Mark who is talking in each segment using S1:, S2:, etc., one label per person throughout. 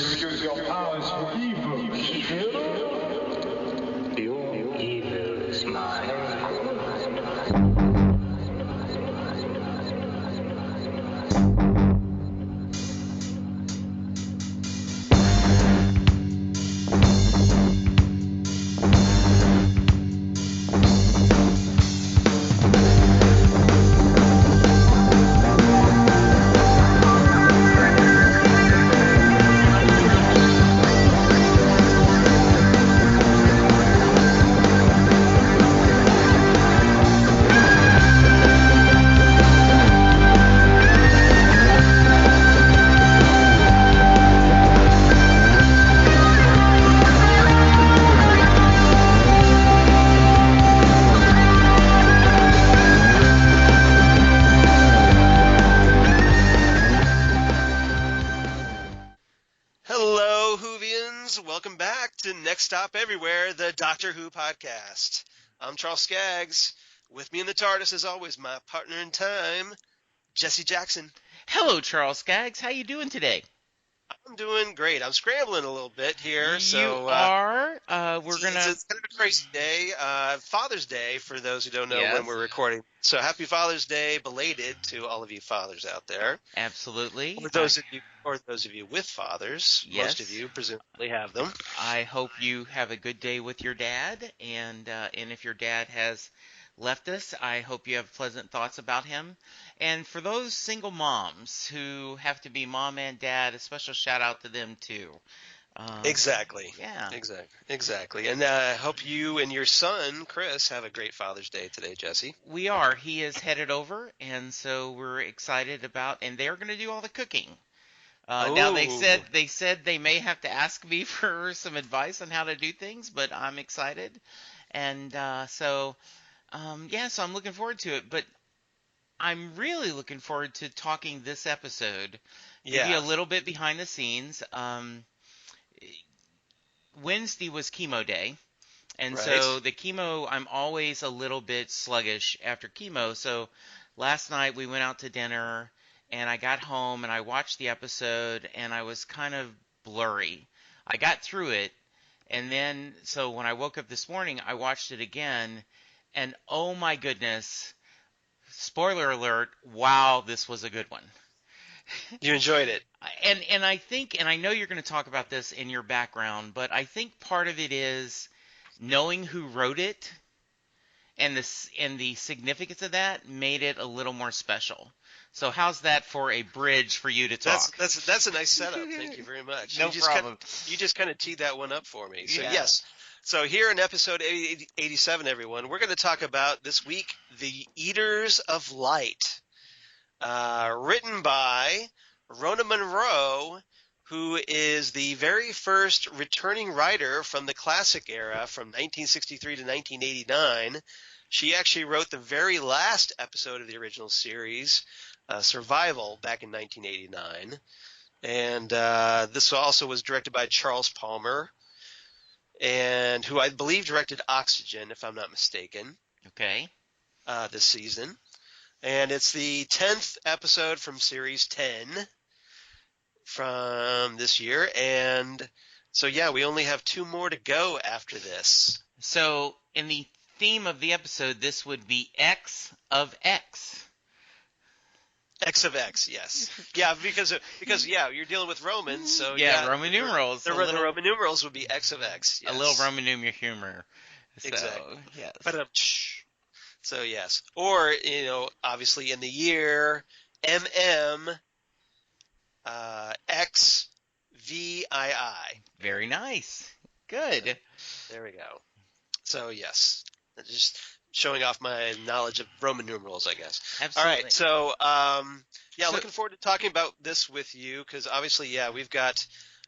S1: use your powers for evil.
S2: Evil? Your evil is mine.
S3: Next Stop Everywhere, the Doctor Who podcast. I'm Charles Skaggs. With me in the TARDIS, as always, my partner in time, Jesse Jackson.
S4: Hello, Charles Skaggs. How you doing today?
S3: I'm doing great. I'm scrambling a little bit here.
S4: You are?
S3: It's kind of a crazy day. Father's Day, for those who don't know when we're recording. So happy Father's Day, belated, to all of you fathers out there.
S4: Absolutely.
S3: Or those of you with fathers.
S4: Yes.
S3: Most of you presumably have them.
S4: I hope you have a good day with your dad, and if your dad has left us, I hope you have pleasant thoughts about him. And for those single moms who have to be mom and dad, a special shout out to them too.
S3: Exactly.
S4: Yeah.
S3: Exactly. And I hope you and your son, Chris, have a great Father's Day today, Jesse.
S4: We are. He is headed over, and so we're excited about, and they're going to do all the cooking. Now they said they may have to ask me for some advice on how to do things, but I'm excited. And so I'm looking forward to it. But I'm really looking forward to talking this episode. Give you a little bit behind the scenes. Wednesday was chemo day, and so the chemo, I'm always a little bit sluggish after chemo. So last night we went out to dinner, and I got home and I watched the episode, and I was kind of blurry. I got through it, and then so when I woke up this morning, I watched it again, and oh my goodness, spoiler alert, wow, this was a good one.
S3: You enjoyed it.
S4: And I think, and I know you're going to talk about this in your background, but I think part of it is knowing who wrote it, and the significance of that made it a little more special. So how's that for a bridge for you to talk?
S3: That's a nice setup. Thank you very much.
S4: No problem.
S3: You just kind of teed that one up for me. So
S4: yeah.
S3: Yes. So here in episode 87, everyone, we're going to talk about this week the Eaters of Light, written by Rona Munro, who is the very first returning writer from the classic era from 1963 to 1989. She actually wrote the very last episode of the original series, Survival, back in 1989. And this also was directed by Charles Palmer, and who I believe directed Oxygen, if I'm not mistaken.
S4: Okay.
S3: This season. And it's the 10th episode from Series 10 from this year. And so, we only have 2 more to go after this.
S4: So in the theme of the episode, this would be X of X.
S3: X of X, yes. Yeah, because you're dealing with Romans, so
S4: Roman numerals.
S3: The Roman numerals would be X of X. Yes.
S4: A little Roman numeral humor. So,
S3: exactly.
S4: Yes.
S3: So yes, or obviously in the year XVII.
S4: Very nice. Good.
S3: There we go. So yes, just showing off my knowledge of Roman numerals, I guess.
S4: Absolutely.
S3: All right. So looking forward to talking about this with you because obviously, we've got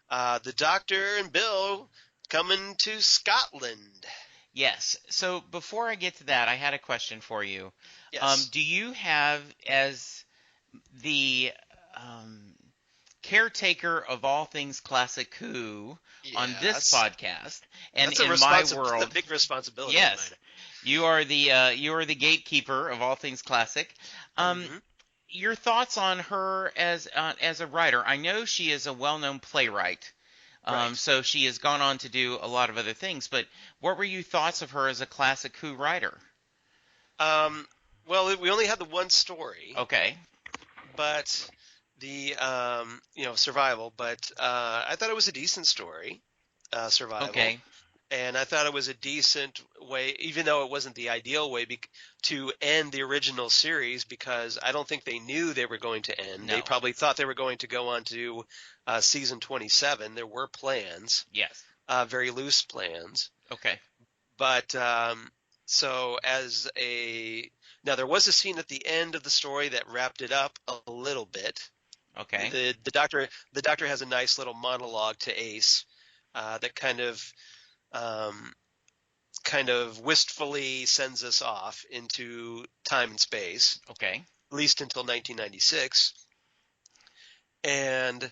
S3: the Doctor and Bill coming to Scotland.
S4: Yes. So before I get to that, I had a question for you.
S3: Yes.
S4: Do you have, as the caretaker of all things classic Who on this podcast, and
S3: that's
S4: in my world,
S3: that's a big responsibility.
S4: Yes, you are the gatekeeper of all things classic. Your thoughts on her as a writer? I know she is a well-known playwright.
S3: Right.
S4: So she has gone on to do a lot of other things. But what were your thoughts of her as a classic Who writer?
S3: Um, well, we only had the one story,
S4: Okay.
S3: but survival. But I thought it was a decent story, survival.
S4: Okay.
S3: And I thought it was a decent way, even though it wasn't the ideal way, to end the original series, because I don't think they knew they were going to end. They
S4: No.
S3: probably thought they were going to go on to season 27. There were plans,
S4: Yes.
S3: very loose plans.
S4: Okay.
S3: But now there was a scene at the end of the story that wrapped it up a little bit.
S4: Okay.
S3: The doctor has a nice little monologue to Ace that kind of wistfully sends us off into time and space,
S4: Okay.
S3: at least until 1996. And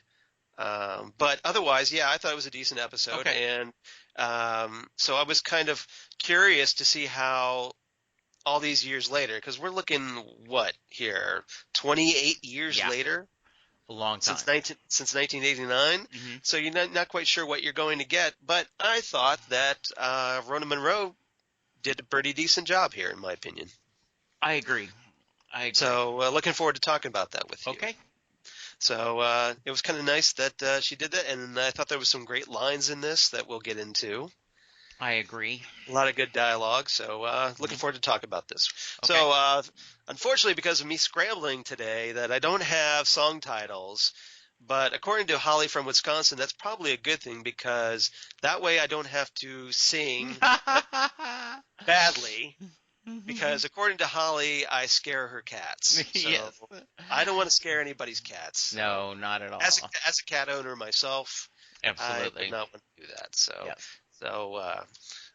S3: but otherwise, yeah, I thought it was a decent episode.
S4: Okay.
S3: And so I was kind of curious to see how all these years later, because we're looking what here, 28 years
S4: Yeah.
S3: later.
S4: A long time.
S3: Since 1989,
S4: Mm-hmm.
S3: so you're not quite sure what you're going to get. But I thought that Rona Munro did a pretty decent job here, in my opinion.
S4: I agree.
S3: So looking forward to talking about that with you.
S4: Okay.
S3: So it was kind of nice that she did that, and I thought there was some great lines in this that we'll get into.
S4: I agree.
S3: A lot of good dialogue, so looking forward to talk about this.
S4: Okay.
S3: So unfortunately, because of me scrambling today, that I don't have song titles, but according to Holly from Wisconsin, that's probably a good thing, because that way I don't have to sing badly, because according to Holly, I scare her cats. So
S4: Yes.
S3: I don't want to scare anybody's cats.
S4: No, not at all.
S3: As a cat owner myself,
S4: Absolutely.
S3: I would not want to do that. So,
S4: Yes.
S3: so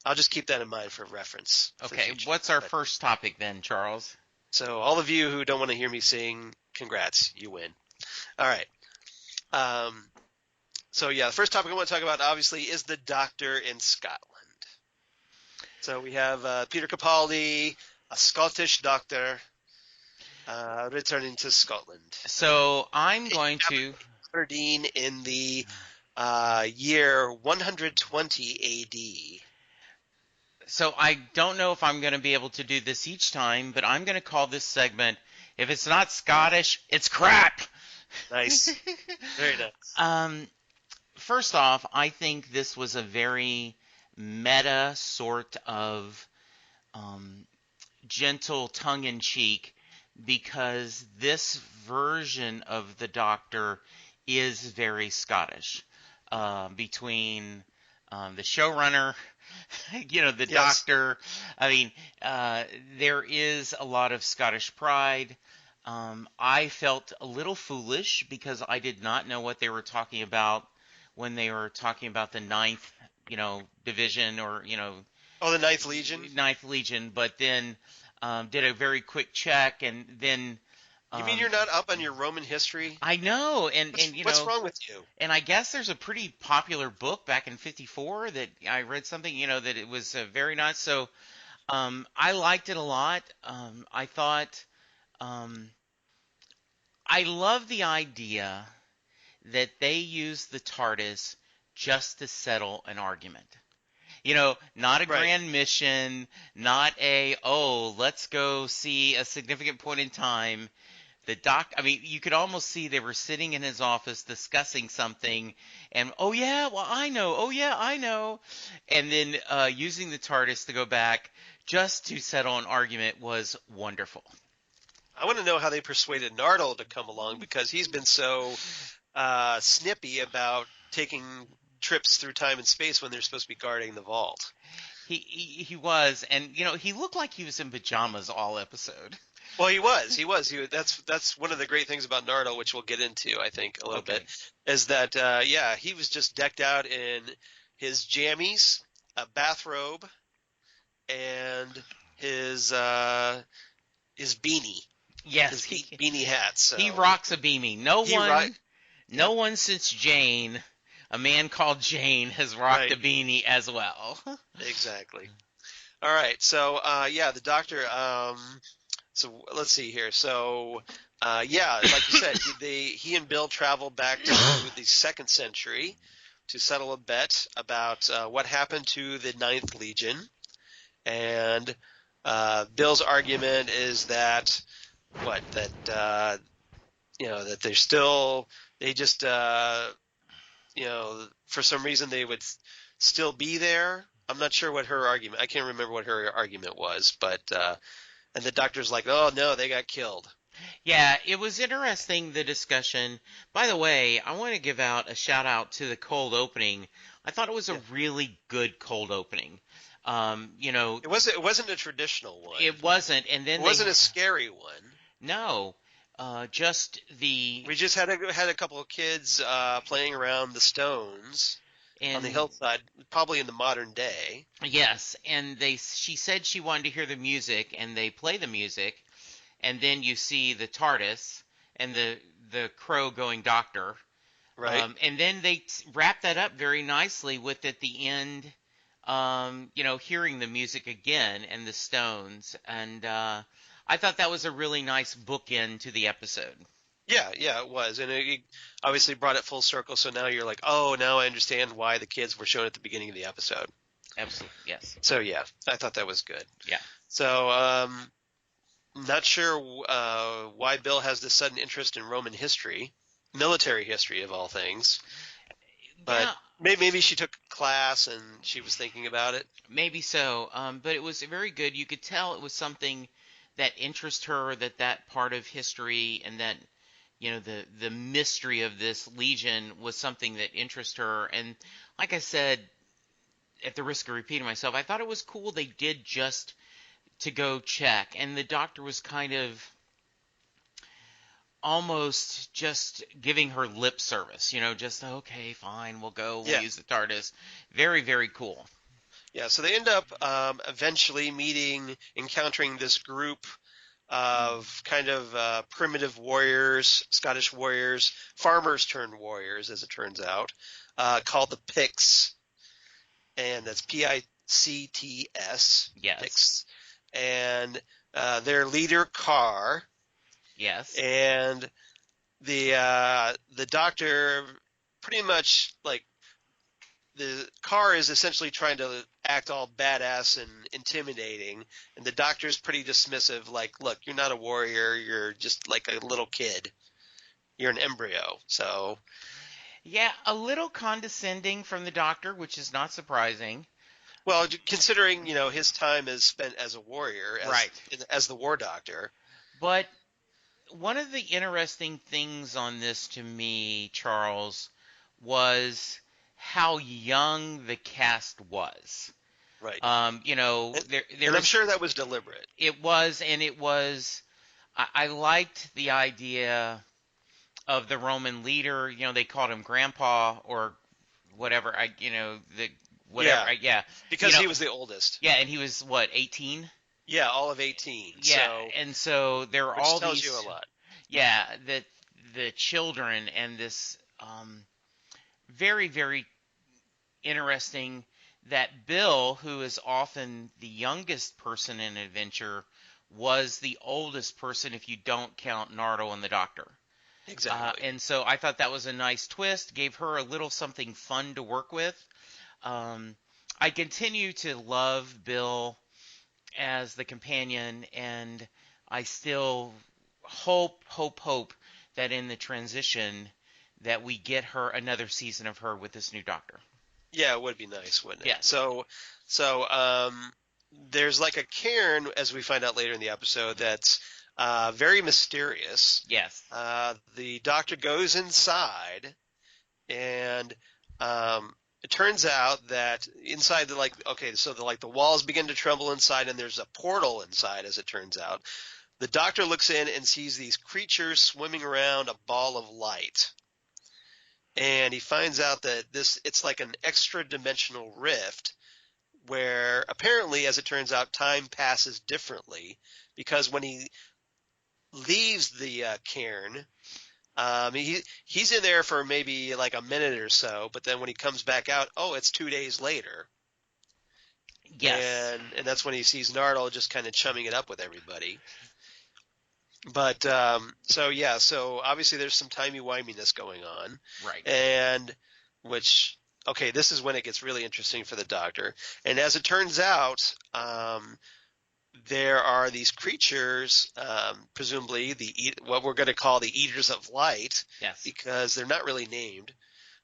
S3: I'll just keep that in mind for reference. for
S4: Okay.
S3: future.
S4: What's our
S3: But-
S4: first topic then, Charles?
S3: So all of you who don't want to hear me sing, congrats, you win. All right. So yeah, the first topic I want to talk about obviously is the Doctor in Scotland. So we have Peter Capaldi, a Scottish Doctor, returning to Scotland.
S4: So I'm going to.
S3: Aberdeen in the year 120 A.D.
S4: So I don't know if I'm going to be able to do this each time, but I'm going to call this segment, if it's not Scottish, it's crap.
S3: Nice. Very nice.
S4: First off, I think this was a very meta sort of gentle tongue-in-cheek, because this version of the Doctor is very Scottish. Between the showrunner, the
S3: Yes.
S4: Doctor. I mean, there is a lot of Scottish pride. I felt a little foolish because I did not know what they were talking about when they were talking about the ninth, division, or,
S3: Oh, the Ninth Legion?
S4: Ninth Legion, but then did a very quick check, and then.
S3: You mean you're not up on your Roman history?
S4: I know, and
S3: What's wrong with you?
S4: And I guess there's a pretty popular book back in '54 that I read something, that it was very nice. So I liked it a lot. I thought I love the idea that they use the TARDIS just to settle an argument. Not a
S3: Right.
S4: grand mission, not let's go see a significant point in time. You could almost see they were sitting in his office discussing something, and, oh yeah, well, I know, oh yeah, I know. And then using the TARDIS to go back just to settle an argument was wonderful.
S3: I want to know how they persuaded Nardole to come along, because he's been so snippy about taking trips through time and space when they're supposed to be guarding the vault.
S4: He was, and he looked like he was in pajamas all episode.
S3: Well, he was. That's one of the great things about Nardo, which we'll get into, I think, a little bit, is that he was just decked out in his jammies, a bathrobe, and his beanie.
S4: Yes,
S3: His beanie hat. So.
S4: He rocks a beanie. No one since Jane, a man called Jane, has rocked a beanie as well.
S3: Exactly. All right. So the Doctor. So let's see here. So like you said, he and Bill travel back to the 2nd century, to settle a bet about what happened to the Ninth Legion. And Bill's argument is that that they just for some reason they would still be there. I'm not sure what her argument. I can't remember what her argument was, but and the doctor's like, oh no, they got killed.
S4: Yeah, it was interesting, the discussion. By the way, I want to give out a shout out to the cold opening. I thought it was a really good cold opening.
S3: It wasn't a traditional one.
S4: It wasn't, and then
S3: it wasn't a scary one.
S4: No, just the.
S3: We just had a couple of kids playing around the stones on the hillside, probably in the modern day.
S4: Yes, and she said she wanted to hear the music, and they play the music, and then you see the TARDIS and the crow going doctor.
S3: Right.
S4: And then they wrap that up very nicely with, at the end, hearing the music again and the stones. And I thought that was a really nice bookend to the episode.
S3: Yeah, it was. And it obviously brought it full circle. So now you're like, oh, now I understand why the kids were shown at the beginning of the episode.
S4: Absolutely, yes.
S3: So, yeah, I thought that was good.
S4: Yeah.
S3: So, not sure why Bill has this sudden interest in Roman history, military history of all things. But maybe she took a class and she was thinking about it.
S4: Maybe so. But it was very good. You could tell it was something that interested her, that part of history, and that, the mystery of this legion was something that interested her. And like I said, at the risk of repeating myself, I thought it was cool they did just to go check. And the doctor was kind of almost just giving her lip service, just, okay, fine, we'll go, we'll use the TARDIS. Very, very cool.
S3: Yeah, so they end up eventually encountering this group of kind of primitive warriors, Scottish warriors, farmers turned warriors, as it turns out, called the Picts, and that's Picts.
S4: Yes.
S3: Picts. And their leader, Carr.
S4: Yes.
S3: And the doctor pretty much, like, the Carr is essentially trying to act all badass and intimidating, and the doctor's pretty dismissive, like, look, you're not a warrior, you're just like a little kid. You're an embryo, so...
S4: Yeah, a little condescending from the doctor, which is not surprising.
S3: Well, considering, his time is spent as a warrior, as the war doctor.
S4: But one of the interesting things on this to me, Charles, was how young the cast was.
S3: Right.
S4: And
S3: I'm sure that was deliberate.
S4: It was, and it was. I liked the idea of the Roman leader. They called him Grandpa or whatever.
S3: Because he was the oldest.
S4: Yeah, and he was what, 18?
S3: Yeah, all of 18.
S4: Yeah, and so there are all
S3: tells
S4: these.
S3: You a lot.
S4: Yeah, the children and this very, very interesting that Bill, who is often the youngest person in an adventure, was the oldest person if you don't count Nardo and the Doctor.
S3: Exactly.
S4: And so I thought that was a nice twist, gave her a little something fun to work with. I continue to love Bill as the companion, and I still hope that in the transition that we get her another season of her with this new Doctor.
S3: Yeah, it would be nice, wouldn't it?
S4: Yeah.
S3: So there's like a cairn, as we find out later in the episode, that's very mysterious.
S4: Yes.
S3: The Doctor goes inside, and it turns out that inside the walls begin to tremble inside, and there's a portal inside, as it turns out. The Doctor looks in and sees these creatures swimming around a ball of light. And he finds out that it's like an extra-dimensional rift where apparently, as it turns out, time passes differently, because when he leaves the cairn, he's in there for maybe like a minute or so, but then when he comes back out, it's 2 days later.
S4: Yes.
S3: And that's when he sees Nardole just kind of chumming it up with everybody. But so obviously there's some timey-wiminess going on.
S4: Right.
S3: And which okay, this is when it gets really interesting for the Doctor. And as it turns out, there are these creatures, presumably what we're going to call the Eaters of Light,
S4: Yes.
S3: because they're not really named.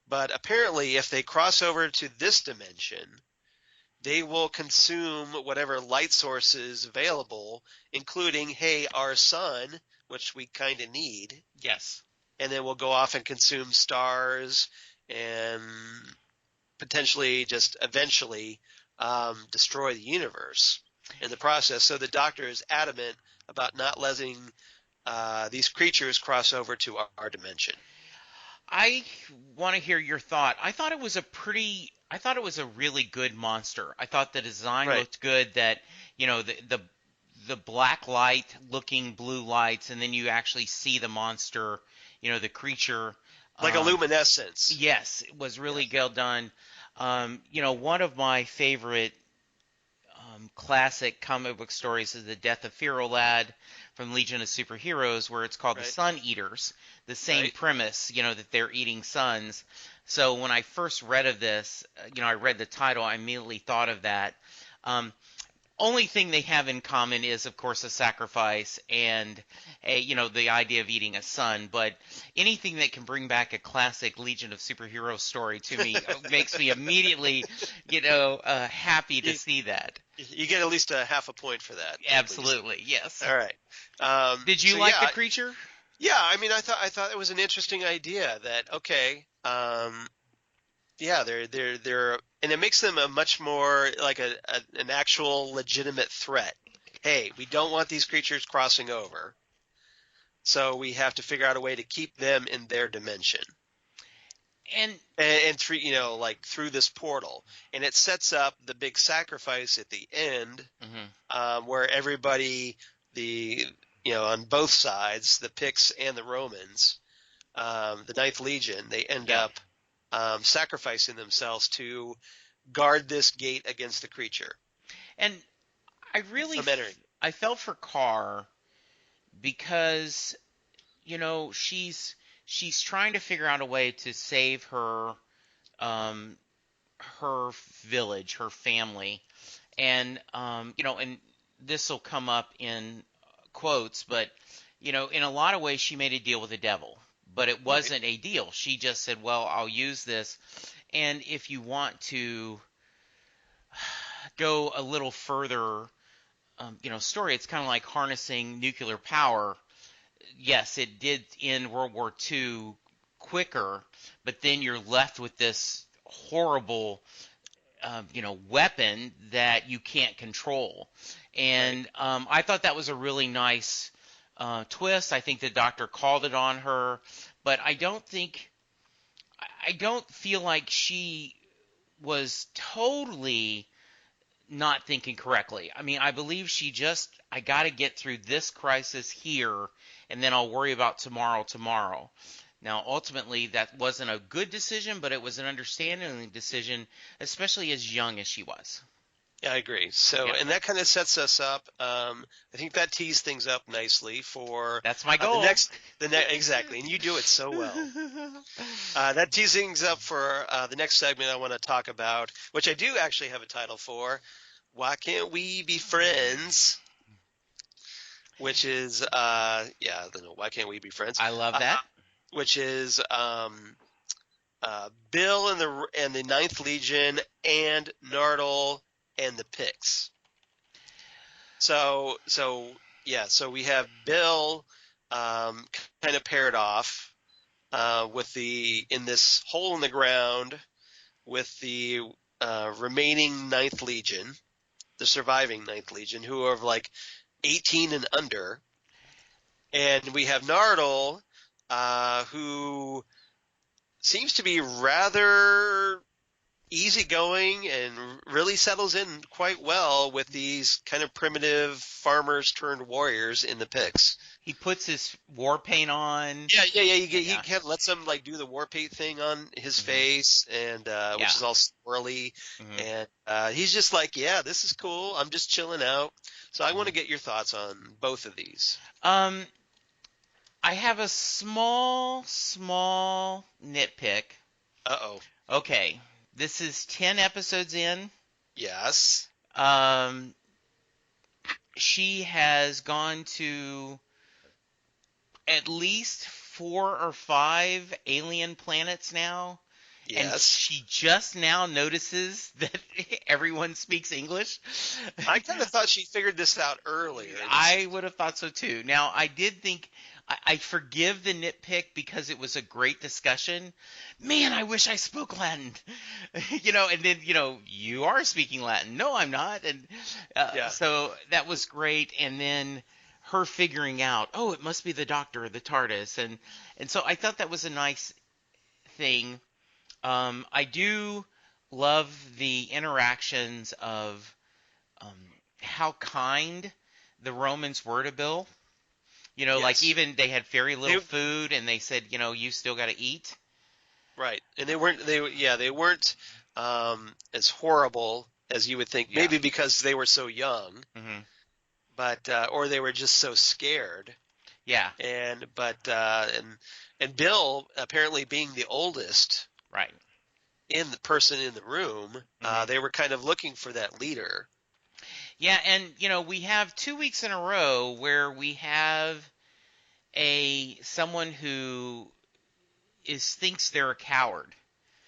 S3: But apparently, if they cross over to this dimension, they will consume whatever light sources available, including, hey, our sun, which we kind of need.
S4: Yes.
S3: And then we'll go off and consume stars and potentially just eventually destroy the universe in the process. So the Doctor is adamant about not letting these creatures cross over to our dimension.
S4: I want to hear your thought. I thought it was a really good monster. I thought the design looked good. That the black light looking blue lights, and then you actually see the monster. The creature.
S3: Like a luminescence.
S4: Yes, it was really well done. One of my favorite classic comic book stories is The Death of Fero Lad from Legion of Superheroes, where it's called the Sun Eaters. The same premise, that they're eating suns. So when I first read of this, I read the title, I immediately thought of that. Only thing they have in common is, of course, a sacrifice and the idea of eating a sun. But anything that can bring back a classic Legion of Superheroes story to me makes me immediately, happy to see that.
S3: You get at least a half a point for that.
S4: Absolutely, yes.
S3: All right.
S4: Did you like the creature?
S3: Yeah, I mean, I thought it was an interesting idea that they're and it makes them a much more like an actual legitimate threat. Hey, we don't want these creatures crossing over, so we have to figure out a way to keep them in their dimension. And through through this portal, and it sets up the big sacrifice at the end, where everybody on both sides, the Picts and the Romans, the Ninth Legion, they end up sacrificing themselves to guard this gate against the creature.
S4: And I felt for Carr because she's trying to figure out a way to save her village, her family, and and this will come up in quotes, but in a lot of ways she made a deal with the devil, but it wasn't a deal. She just said, well, I'll use this, and if you want to go a little further, story, it's kind of like harnessing nuclear power. Yes, it did end World War II quicker, but then you're left with this horrible weapon that you can't control. And I thought that was a really nice twist. I think the Doctor called it on her, but I don't feel like she was totally not thinking correctly. I mean, I believe I got to get through this crisis here, and then I'll worry about tomorrow. Now, ultimately, that wasn't a good decision, but it was an understanding decision, especially as young as she was.
S3: Yeah, I agree. So, and that kind of sets us up. I think that tees things up nicely for.
S4: That's my goal.
S3: Exactly, and you do it so well. That tees things up for the next segment I want to talk about, which I do actually have a title for. Why Can't We Be Friends? Which is, why can't we be friends?
S4: I love that.
S3: Which is Bill and the Ninth Legion and Nardole and the Picts. So we have Bill kind of paired off in this hole in the ground with the remaining Ninth Legion, the surviving Ninth Legion, who are like 18 and under, and we have Nardole, who seems to be rather easygoing and really settles in quite well with these kind of primitive farmers turned warriors in the Picts.
S4: He puts his war paint on.
S3: Yeah. He kind of lets them do the war paint thing on his face, and which is all swirly. And he's just like, yeah, this is cool. I'm just chilling out. So I want to get your thoughts on both of these.
S4: I have a small nitpick.
S3: Uh-oh.
S4: Okay. This is 10 episodes in.
S3: Yes.
S4: She has gone to at least 4 or 5 alien planets now. And
S3: Yes.
S4: she just now notices that everyone speaks English.
S3: I kind of thought she figured this out earlier.
S4: I would have thought so too. Now, I did think I forgive the nitpick because it was a great discussion. Man, I wish I spoke Latin. And then, you are speaking Latin. No, I'm not. And so that was great. And then her figuring out, oh, it must be the Doctor, the TARDIS. And so I thought that was a nice thing. I do love the interactions of how kind the Romans were to Bill. Like even they had very little food, and they said, you still got to eat.
S3: Right, and they weren't as horrible as you would think.
S4: Yeah.
S3: Maybe because they were so young, but or they were just so scared.
S4: Yeah.
S3: And Bill apparently being the oldest.
S4: Right.
S3: In the person in the room, they were kind of looking for that leader.
S4: Yeah, and we have 2 weeks in a row where we have someone who thinks they're a coward.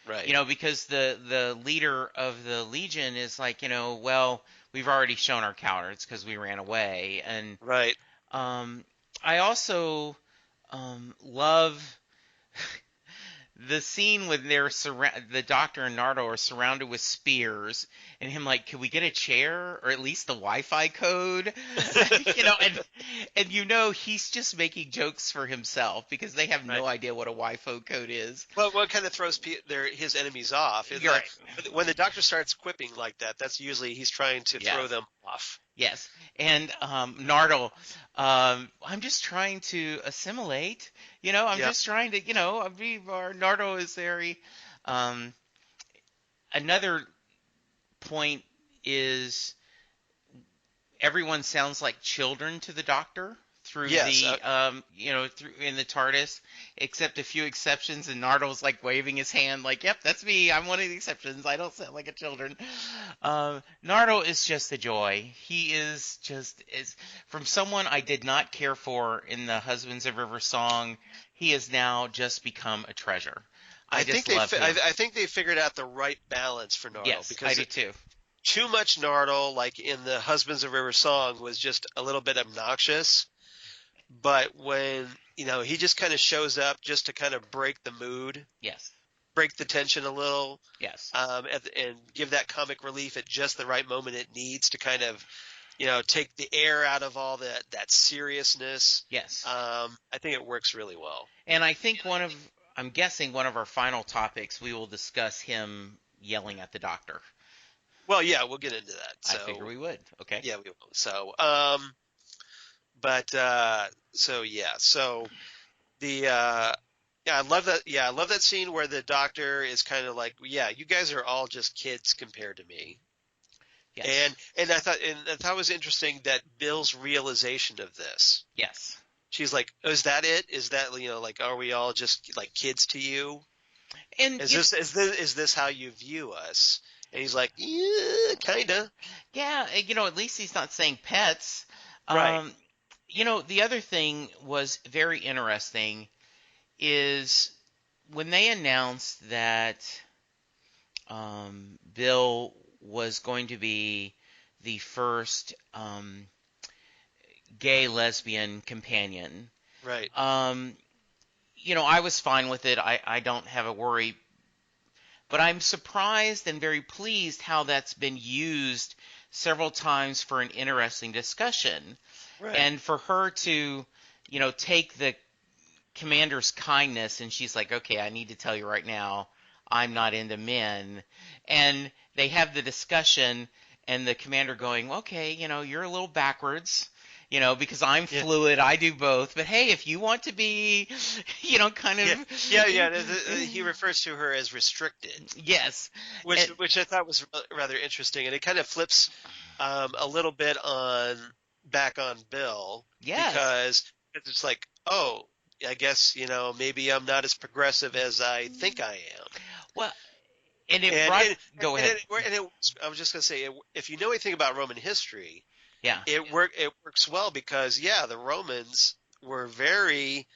S3: Right.
S4: Because the leader of the Legion is like, well, we've already shown our cowardice because we ran away. And
S3: right.
S4: I also love the scene when the Doctor and Nardo are surrounded with spears, and him like, can we get a chair or at least the Wi-Fi code? and he's just making jokes for himself because they have no idea what a Wi-Fi code is.
S3: Well, what kind of throws his enemies off is that when the Doctor starts quipping like that, that's usually he's trying to throw them off.
S4: Yes, and Nardole, I'm just trying to assimilate. I'm just trying to, Nardo is very. Another point is everyone sounds like children to the Doctor through in the TARDIS, except a few exceptions, and Nardole's like waving his hand like, yep, that's me. I'm one of the exceptions. I don't sound like a children. Nardo is just a joy. He is from someone I did not care for in the Husbands of River song. He has now just become a treasure. I think
S3: they figured out the right balance for Nardo.
S4: Yes,
S3: because
S4: I do too.
S3: Too much Nardole, like in the Husbands of River song, was just a little bit obnoxious. But when, he just kind of shows up just to kind of break the mood.
S4: Yes.
S3: Break the tension a little.
S4: Yes.
S3: And give that comic relief at just the right moment it needs to kind of, take the air out of all that seriousness.
S4: Yes.
S3: I think it works really well.
S4: And I think I'm guessing one of our final topics, we will discuss him yelling at the Doctor.
S3: Well, yeah, we'll get into that. So,
S4: I figure we would. Okay.
S3: Yeah, we will. So, I love that. Yeah, I love that scene where the Doctor is kind of like, yeah, you guys are all just kids compared to me. Yes. And I thought it was interesting that Bill's realization of this.
S4: Yes.
S3: She's like, oh, is that it? Is that, like, are we all just like kids to you?
S4: And
S3: is this how you view us? And he's like, yeah, kinda.
S4: Yeah, at least he's not saying pets.
S3: Right.
S4: The other thing was very interesting is when they announced that Bill was going to be the first gay lesbian companion.
S3: Right.
S4: I was fine with it. I don't have a worry. But I'm surprised and very pleased how that's been used several times for an interesting discussion.
S3: Right.
S4: And for her to, take the commander's kindness, and she's like, okay, I need to tell you right now, I'm not into men. And they have the discussion, and the commander going, okay, you're a little backwards. Because I'm fluid, I do both. But hey, if you want to be, kind of...
S3: Yeah. He refers to her as restricted.
S4: Yes.
S3: Which I thought was rather interesting. And it kind of flips a little bit back on Bill.
S4: Yeah.
S3: Because it's like, oh, I guess, maybe I'm not as progressive as I think I am.
S4: Well, Go ahead.
S3: I was just going to say, if you know anything about Roman history,
S4: Yeah.
S3: it works well because the Romans were very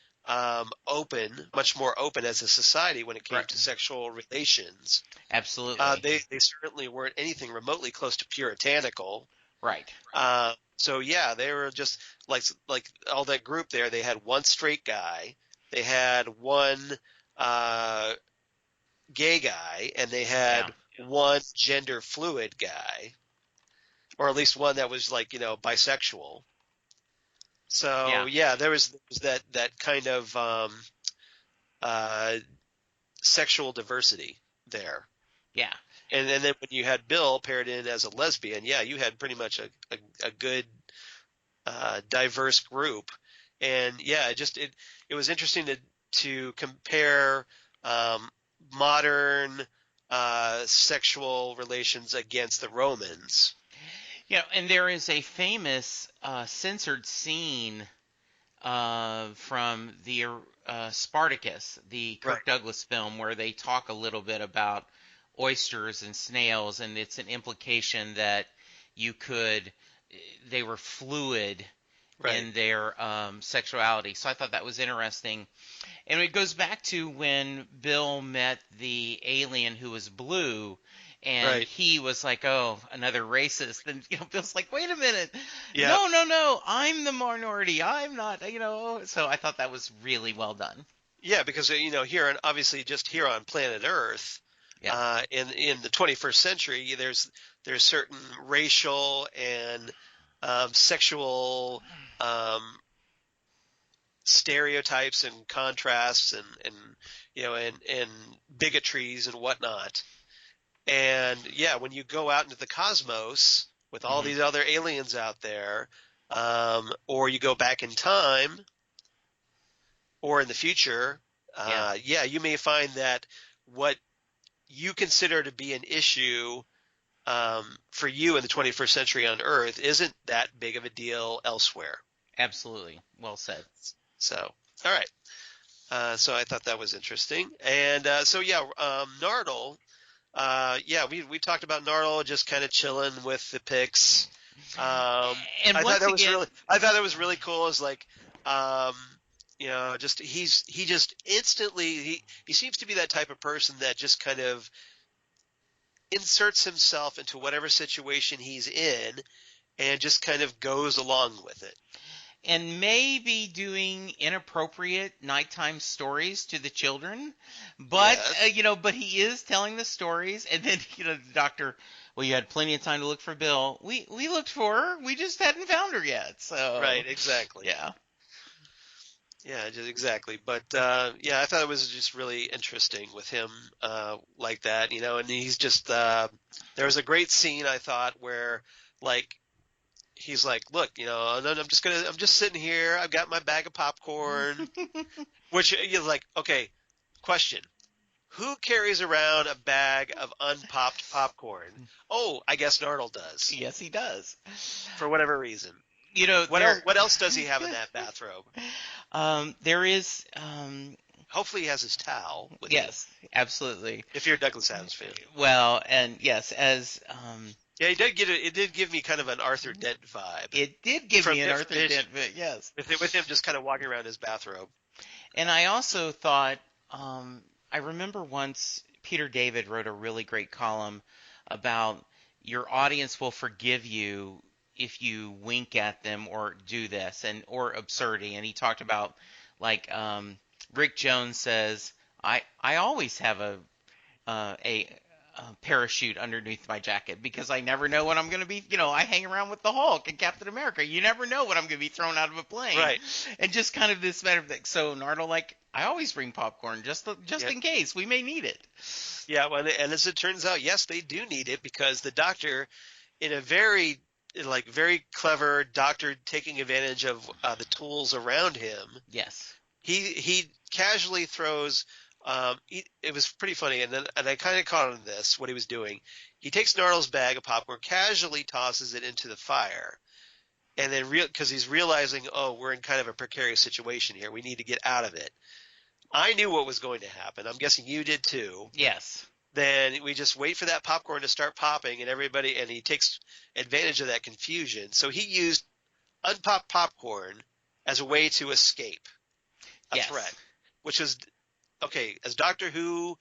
S3: open, much more open as a society when it came
S4: Right.
S3: to sexual relations.
S4: Absolutely.
S3: They certainly weren't anything remotely close to puritanical.
S4: Right.
S3: So they were just like all that group there. They had one straight guy, they had one gay guy, and they had one gender fluid guy, or at least one that was bisexual. So there was that kind of sexual diversity there.
S4: Yeah.
S3: And then when you had Bill paired in as a lesbian, you had pretty much a good diverse group. And it was interesting to compare modern sexual relations against the Romans.
S4: And there is a famous censored scene from the Spartacus, the Kirk Douglas film, where they talk a little bit about oysters and snails, and it's an implication that they were fluid in their sexuality. So I thought that was interesting. And it goes back to when Bill met the alien who was blue, and he was like, "Oh, another racist." And Bill's like, "Wait a minute, no, I'm the minority. I'm not." So I thought that was really well done.
S3: Yeah, because here and obviously just here on planet Earth, in the 21st century, there's certain racial and sexual stereotypes and contrasts and bigotries and whatnot. And when you go out into the cosmos with all these other aliens out there, or you go back in time or in the future, you may find that what you consider to be an issue for you in the 21st century on Earth isn't that big of a deal elsewhere.
S4: Absolutely. Well said.
S3: So, all right. So I thought that was interesting. And Nardole. We talked about Nardole just kind of chilling with the picks. I thought that was really cool. Is like, he just instantly he seems to be that type of person that just kind of inserts himself into whatever situation he's in and just kind of goes along with it.
S4: And maybe doing inappropriate nighttime stories to the children, but but he is telling the stories. And then the doctor, well, you had plenty of time to look for Bill. We looked for her, we just hadn't found her yet. So
S3: exactly. Just exactly. But I thought it was just really interesting with him like that, and he's just there was a great scene I thought where he's like, look, I'm just sitting here. I've got my bag of popcorn, which you're like, okay, question. Who carries around a bag of unpopped popcorn? Oh, I guess Nardole does.
S4: Yes, he does.
S3: For whatever reason. What else does he have in that bathrobe?
S4: There is.
S3: Hopefully he has his towel with him.
S4: Yes, absolutely.
S3: If you're a Douglas Adams fan.
S4: Well, and yes, as
S3: it did give me kind of an Arthur Dent vibe.
S4: It did give me an Arthur Dent vibe, yes.
S3: With him just kind of walking around his bathrobe.
S4: And I also thought, I remember once Peter David wrote a really great column about your audience will forgive you if you wink at them or do this or absurdity. And he talked about Rick Jones says, I always have a parachute underneath my jacket because I never know when I'm going to be, I hang around with the Hulk and Captain America. You never know when I'm going to be thrown out of a plane.
S3: Right.
S4: And just kind of this matter of thing. So Nardole, I always bring popcorn just in case we may need it.
S3: Yeah. Well, and as it turns out, yes, they do need it because the doctor, in a very clever doctor taking advantage of the tools around him.
S4: Yes.
S3: He casually throws. It was pretty funny, and I kind of caught on this what he was doing. He takes Nardole's bag of popcorn, casually tosses it into the fire, and then because he's realizing, we're in kind of a precarious situation here. We need to get out of it. I knew what was going to happen. I'm guessing you did too.
S4: Yes.
S3: then we just wait for that popcorn to start popping, and he takes advantage of that confusion. So he used unpopped popcorn as a way to escape a threat, which was okay. As Doctor Who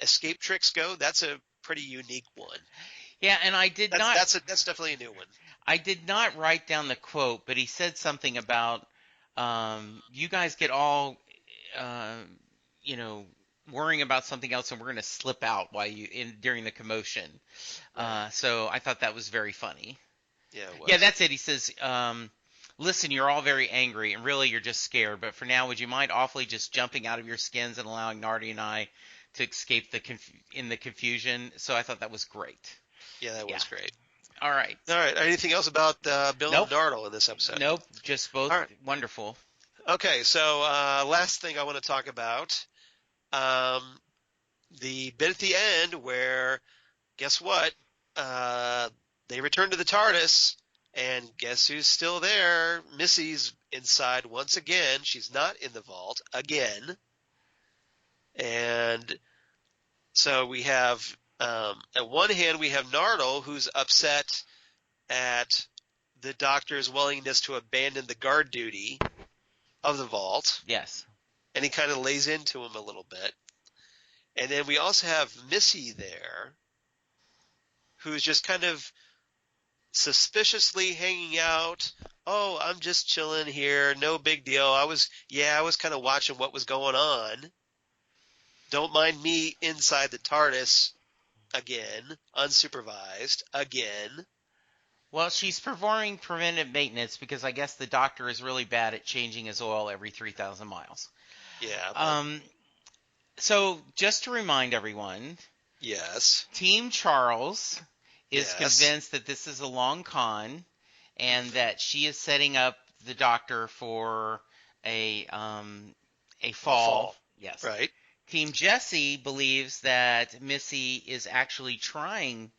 S3: escape tricks go, that's a pretty unique one.
S4: Yeah, and
S3: that's definitely a new one.
S4: I did not write down the quote, but he said something about you guys get all worrying about something else, and we're going to slip out during the commotion. So I thought that was very funny.
S3: Yeah, it was.
S4: Yeah, that's it. He says, listen, you're all very angry, and really you're just scared. But for now, would you mind awfully just jumping out of your skins and allowing Nardi and I to escape in the confusion? So I thought that was great.
S3: Yeah, that was great.
S4: All right.
S3: Anything else about Bill
S4: Nope.
S3: and Nardole in this episode?
S4: Nope. Just both wonderful.
S3: Okay, so last thing I want to talk about, the bit at the end where, guess what? They return to the TARDIS, and guess who's still there? Missy's inside once again. She's not in the vault again. And so we have, at one hand, we have Nardole, who's upset at the Doctor's willingness to abandon the guard duty of the vault.
S4: Yes.
S3: And he kind of lays into him a little bit. And then we also have Missy there, who's just kind of suspiciously hanging out. Oh, I'm just chilling here. No big deal. I was kind of watching what was going on. Don't mind me inside the TARDIS again, unsupervised again.
S4: Well, she's performing preventive maintenance because I guess the Doctor is really bad at changing his oil every 3,000 miles.
S3: Yeah.
S4: So just to remind everyone,
S3: yes,
S4: Team Charles is convinced that this is a long con and that she is setting up the Doctor for a fall. Yes.
S3: Right.
S4: Team Jesse believes that Missy is actually trying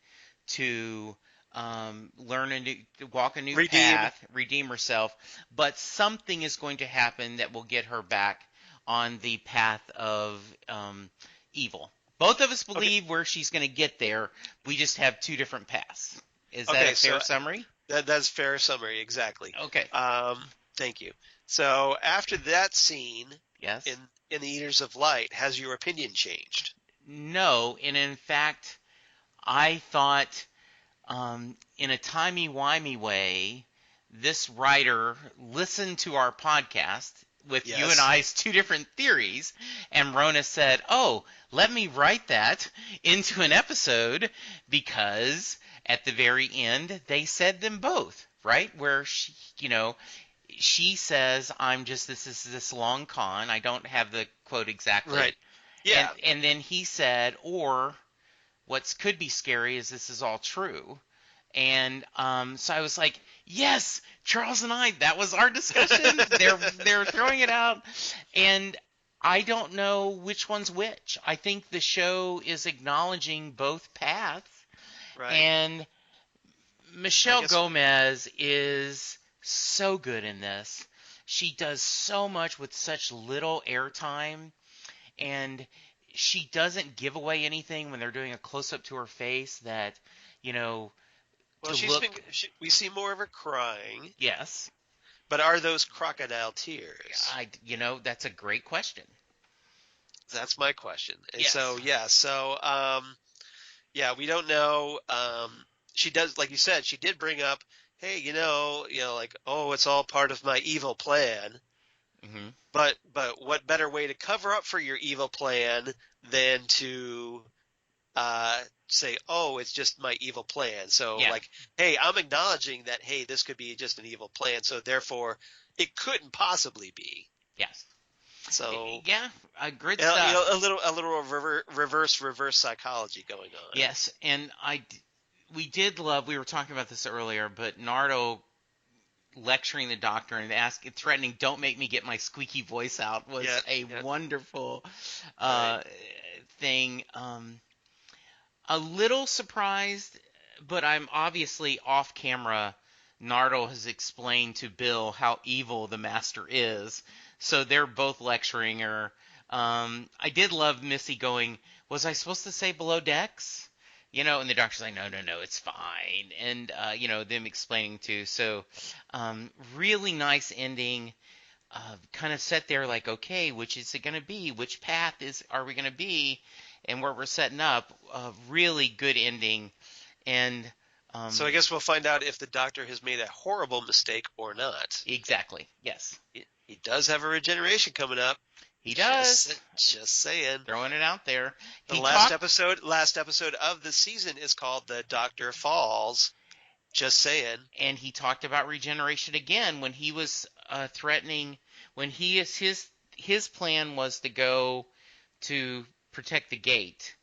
S4: to walk a new path, redeem herself, but something is going to happen that will get her back on the path of evil. Both of us believe where she's going to get there. We just have two different paths. Is that a fair summary?
S3: That's fair summary, exactly.
S4: Okay.
S3: Thank you. So after that scene,
S4: yes,
S3: in the Eaters of Light, has your opinion changed?
S4: No, and in fact, I thought in a timey-wimey way, this writer listened to our podcast with you and I's two different theories, and Rona said, oh, let me write that into an episode because at the very end they said them both, right? Where she says, this is this long con. I don't have the quote exactly.
S3: Right. Yeah.
S4: And then he said, or what could be scary is this is all true. And so I was like, yes, Charles and I, that was our discussion. They're throwing it out. And I don't know which one's which. I think the show is acknowledging both paths.
S3: Right.
S4: And Michelle Gomez is so good in this. She does so much with such little airtime. And she doesn't give away anything when they're doing a close-up to her face that,
S3: well, we see more of her crying.
S4: Yes.
S3: But are those crocodile tears?
S4: That's a great question.
S3: That's my question. And
S4: yes.
S3: We don't know. She does, like you said, she did bring up, hey, it's all part of my evil plan.
S4: Mm-hmm.
S3: But what better way to cover up for your evil plan than to say, oh, it's just my evil plan. So hey, I'm acknowledging that, hey, this could be just an evil plan. So therefore it couldn't possibly be.
S4: Yes.
S3: So
S4: good stuff.
S3: A little reverse psychology going on.
S4: Yes. And we were talking about this earlier, but Nardo lecturing the Doctor and threatening, don't make me get my squeaky voice out was wonderful thing. A little surprised, but I'm obviously off camera. Nardo has explained to Bill how evil the Master is, so they're both lecturing her. I did love Missy going, was I supposed to say below decks? And the doctor's like, no, no, no, it's fine. And, them explaining too. So, really nice ending. Kind of set there like, okay, which is it going to be? Which path are we going to be? And where we're setting up, really good ending. And
S3: so I guess we'll find out if the Doctor has made a horrible mistake or not.
S4: Exactly. Yes.
S3: He does have a regeneration coming up.
S4: He does.
S3: Just saying.
S4: Throwing it out there.
S3: The last episode of the season is called The Doctor Falls. Just saying.
S4: And he talked about regeneration again when he was threatening. When his plan was to go to protect the gate.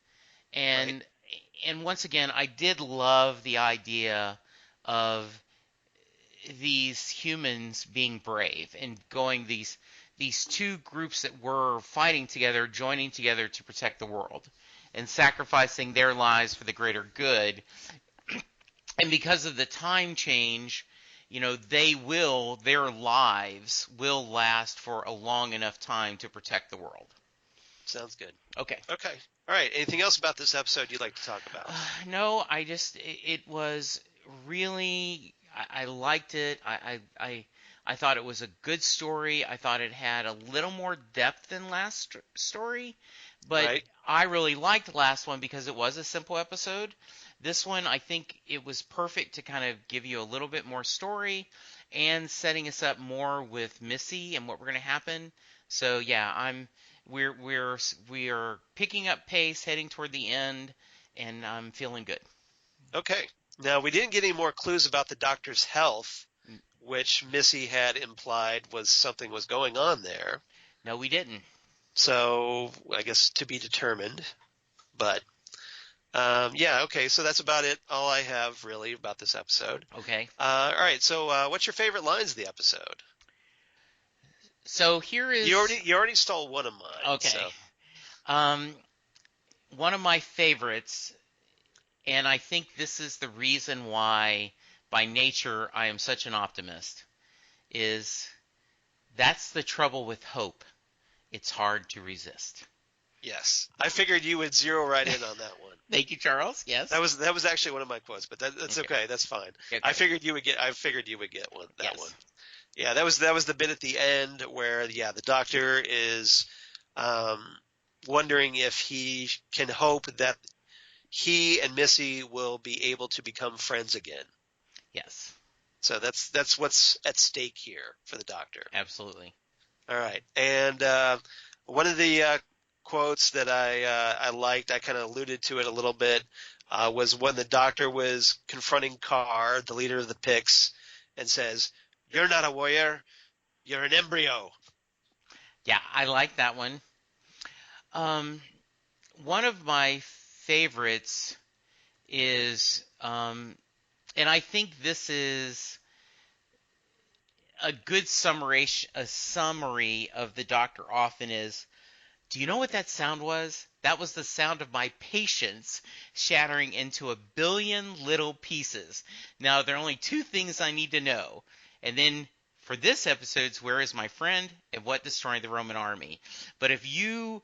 S4: And once again, I did love the idea of these humans being brave and going these two groups that were fighting together, joining together to protect the world and sacrificing their lives for the greater good. And because of the time change, their lives will last for a long enough time to protect the world.
S3: Sounds good.
S4: Okay.
S3: All right. Anything else about this episode you'd like to talk about?
S4: No, it was really, I liked it. I thought it was a good story. I thought it had a little more depth than last story, but I really liked the last one because it was a simple episode. This one, I think it was perfect to kind of give you a little bit more story and setting us up more with Missy and what we're going to happen. So yeah, we are picking up pace, heading toward the end, and I'm feeling good.
S3: Okay. Now, we didn't get any more clues about the Doctor's health, which Missy had implied something was going on there.
S4: No, we didn't.
S3: So, I guess to be determined. But, okay, so that's about it. All I have, really, about this episode.
S4: Okay.
S3: All right, so what's your favorite lines of the episode?
S4: So here is...
S3: You already stole one of mine.
S4: Okay.
S3: So.
S4: One of my favorites, and I think this is the reason why, by nature, I am such an optimist, is that's the trouble with hope. It's hard to resist.
S3: Yes. I figured you would zero right in on that one.
S4: Thank you, Charles. Yes.
S3: That was actually one of my quotes, but that's okay. That's fine.
S4: Okay.
S3: I figured you would get one. That one. Yeah, that was the bit at the end where the Doctor is wondering if he can hope that he and Missy will be able to become friends again.
S4: Yes.
S3: So that's what's at stake here for the Doctor.
S4: Absolutely.
S3: All right, and one of the quotes that I liked, I kind of alluded to it a little bit, was when the Doctor was confronting Carr, the leader of the Picts, and says, "You're not a warrior, you're an embryo."
S4: Yeah, I like that one. One of my favorites is, and I think this is a good summary of the Doctor often is, do you know what that sound was? That was the sound of my patience shattering into a billion little pieces. Now, there are only two things I need to know. And then for this episode's Where is My Friend and What Destroyed the Roman Army. But if you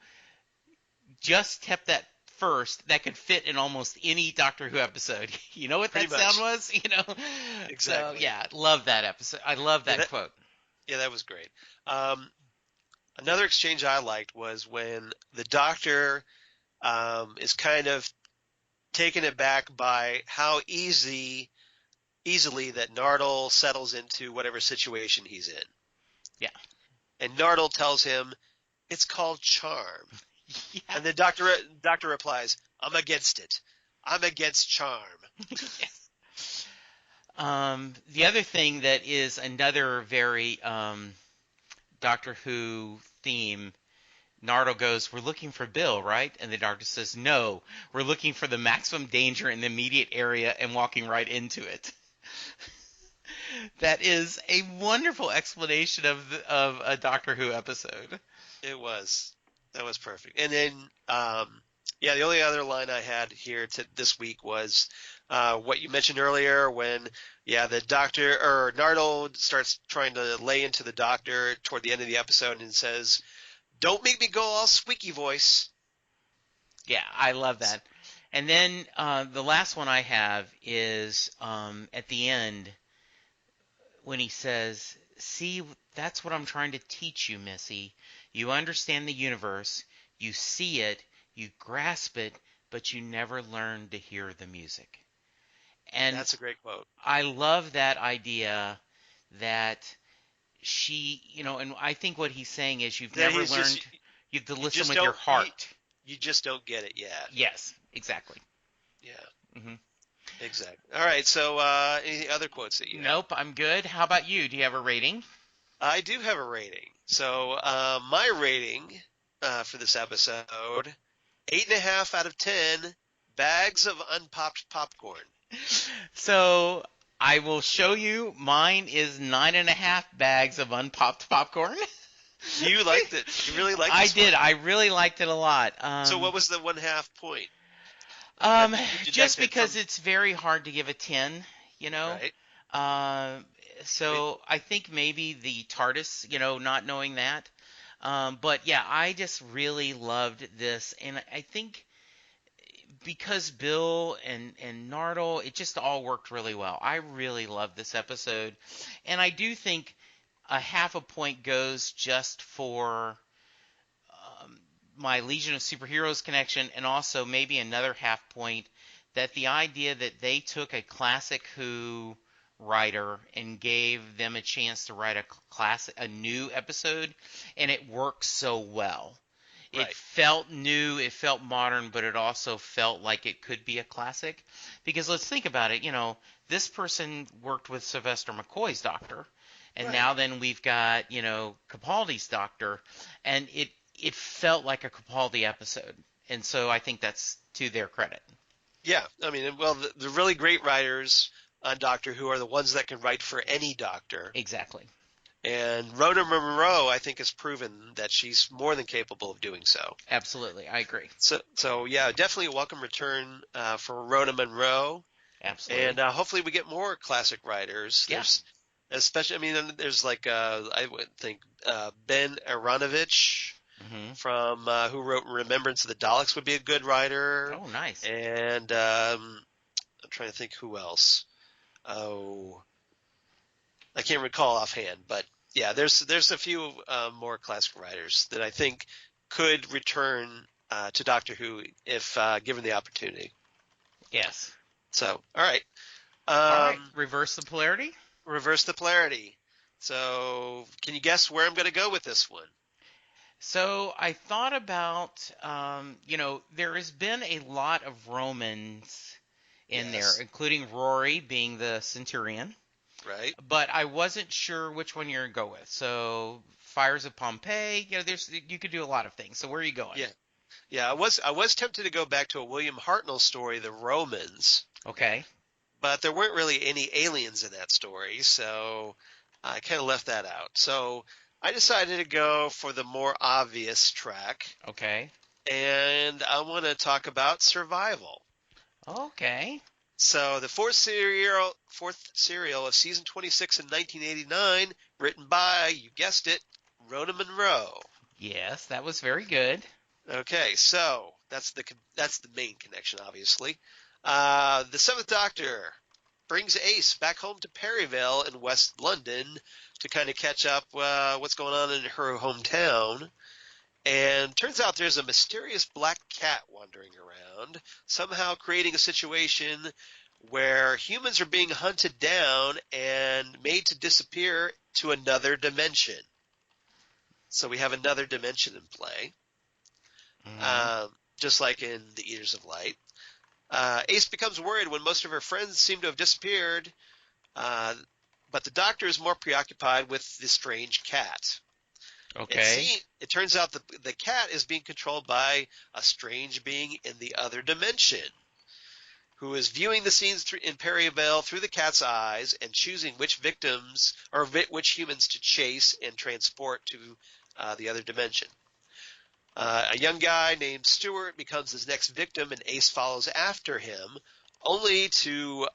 S4: just kept that first, that could fit in almost any Doctor Who episode. You know what that sound was?
S3: Exactly.
S4: So, yeah, love that episode. I love that quote.
S3: Yeah, that was great. Another exchange I liked was when the Doctor is kind of taken aback by how easily that Nardole settles into whatever situation he's in.
S4: Yeah. And
S3: Nardole tells him, it's called charm.
S4: Yeah.
S3: And the doctor replies, I'm against it. I'm against charm.
S4: Yes. The other thing that is another very Doctor Who theme, Nardo goes, we're looking for Bill, right? And the Doctor says, no, we're looking for the maximum danger in the immediate area and walking right into it. That is a wonderful explanation of a Doctor Who episode.
S3: It was. That was perfect. And then, the only other line I had here this week was what you mentioned earlier when, the Doctor, or Nardole starts trying to lay into the Doctor toward the end of the episode and says, Don't make me go all squeaky voice.
S4: Yeah, I love that. And then the last one I have is at the end when he says, "See, that's what I'm trying to teach you, Missy. You understand the universe, you see it, you grasp it, but you never learn to hear the music." And
S3: That's a great quote.
S4: I love that idea that and I think what he's saying is you've
S3: That
S4: never
S3: he's
S4: learned,
S3: just
S4: you have to
S3: you
S4: listen
S3: just
S4: with your
S3: don't
S4: heart.
S3: you just don't get it yet.
S4: Yes, exactly.
S3: Yeah,
S4: Hmm.
S3: exactly. All right. So, any other quotes that you have?
S4: Nope, I'm good. How about you? Do you have a rating?
S3: I do have a rating. So, my rating for this episode, 8.5 out of 10 bags of unpopped popcorn.
S4: So I will show you. Mine is 9.5 bags of unpopped popcorn.
S3: You liked it. You really liked
S4: I
S3: this
S4: did.
S3: one.
S4: I really liked it a lot.
S3: So, what was the 1/2 point?
S4: Um,
S3: You
S4: just
S3: deducted
S4: because
S3: from
S4: it's very hard to give a 10, you know.
S3: right.
S4: Um,
S3: I mean,
S4: so I think maybe the TARDIS, not knowing that. But yeah, I just really loved this, and I think because Bill and Nardole, it just all worked really well. I really loved this episode, and I do think a half a point goes just for um, my Legion of Superheroes connection, and also maybe another half point that the idea that they took a classic Who writer and gave them a chance to write a new episode, and it worked so well. It
S3: right.
S4: felt new, it felt modern, but it also felt like it could be a classic. Because let's think about it, this person worked with Sylvester McCoy's Doctor, and
S3: Right.
S4: now then we've got, Capaldi's Doctor, and it felt like a Capaldi episode. And so I think that's to their credit.
S3: Yeah. I mean, well, the really great writers on Doctor Who are the ones that can write for any doctor.
S4: Exactly.
S3: And Rhoda Monroe, I think, has proven that she's more than capable of doing so.
S4: Absolutely. I agree.
S3: So yeah, definitely a welcome return for Rhoda Monroe.
S4: Absolutely.
S3: And hopefully we get more classic writers.
S4: Yeah.
S3: There's especially, I mean, there's like I would think Ben Aronovich
S4: Hmm.
S3: from who wrote Remembrance of the Daleks would be a good writer.
S4: Oh, nice.
S3: And I'm trying to think who else. Oh, I can't recall offhand, but yeah, there's a few more classic writers that I think could return to Doctor Who if given the opportunity.
S4: Yes.
S3: So, all right.
S4: All right. Reverse the polarity.
S3: Reverse the polarity. So, can you guess where I'm going to go with this one?
S4: So I thought about, there has been a lot of Romans in
S3: Yes.
S4: there, including Rory being the centurion.
S3: Right.
S4: But I wasn't sure which one you're going to go with. So Fires of Pompeii, you could do a lot of things. So where are you going?
S3: Yeah. I was tempted to go back to a William Hartnell story, The Romans,
S4: Okay.
S3: but there weren't really any aliens in that story, so I kind of left that out. So I decided to go for the more obvious track,
S4: Okay.
S3: and I want to talk about survival.
S4: Okay.
S3: So the fourth serial of season 26 in 1989, written by, you guessed it, Rhoda Monroe.
S4: Yes, that was very good.
S3: Okay, so that's the main connection, obviously. The Seventh Doctor brings Ace back home to Perryvale in West London to kind of catch up what's going on in her hometown. And turns out there's a mysterious black cat wandering around, somehow creating a situation where humans are being hunted down and made to disappear to another dimension. So we have another dimension in play, just like in The Eaters of Light. Ace becomes worried when most of her friends seem to have disappeared, but the Doctor is more preoccupied with the strange cat.
S4: Okay.
S3: It turns out the cat is being controlled by a strange being in the other dimension, who is viewing the scenes in Perryvale through the cat's eyes and choosing which victims or which humans to chase and transport to the other dimension. A young guy named Stuart becomes his next victim, and Ace follows after him, only to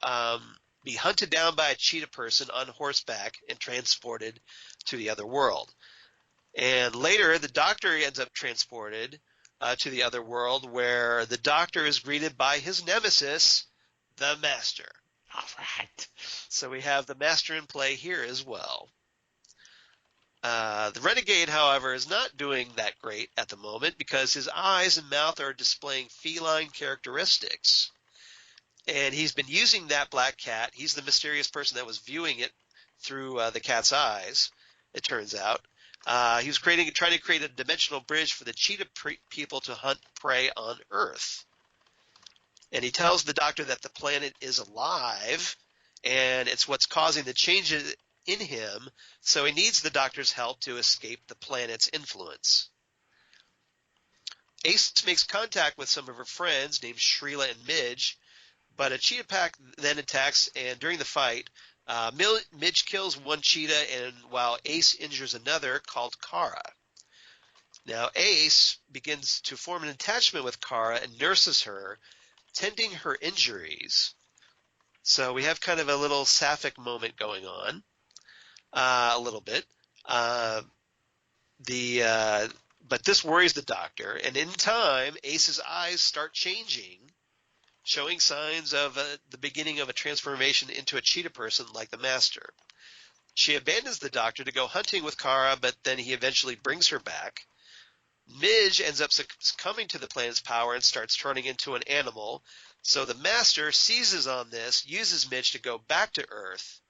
S3: be hunted down by a cheetah person on horseback and transported to the other world. And later, the Doctor ends up transported to the other world, where the Doctor is greeted by his nemesis, the Master.
S4: All right.
S3: So we have the Master in play here as well. The Renegade, however, is not doing that great at the moment because his eyes and mouth are displaying feline characteristics. And he's been using that black cat. He's the mysterious person that was viewing it through the cat's eyes, it turns out. He was trying to create a dimensional bridge for the cheetah people to hunt prey on Earth. And he tells the Doctor that the planet is alive, and it's what's causing the changes in him, so he needs the Doctor's help to escape the planet's influence. Ace makes contact with some of her friends named Shrila and Midge, but a cheetah pack then attacks, and during the fight, Midge kills one cheetah, and while Ace injures another called Kara. Now Ace begins to form an attachment with Kara and nurses her, tending her injuries. So we have kind of a little sapphic moment going on, a little bit. But this worries the Doctor, and in time, Ace's eyes start changing, showing signs of the beginning of a transformation into a cheetah person like the Master. She abandons the Doctor to go hunting with Kara, but then he eventually brings her back. Midge ends up succumbing to the planet's power and starts turning into an animal, so the Master seizes on this, uses Midge to go back to Earth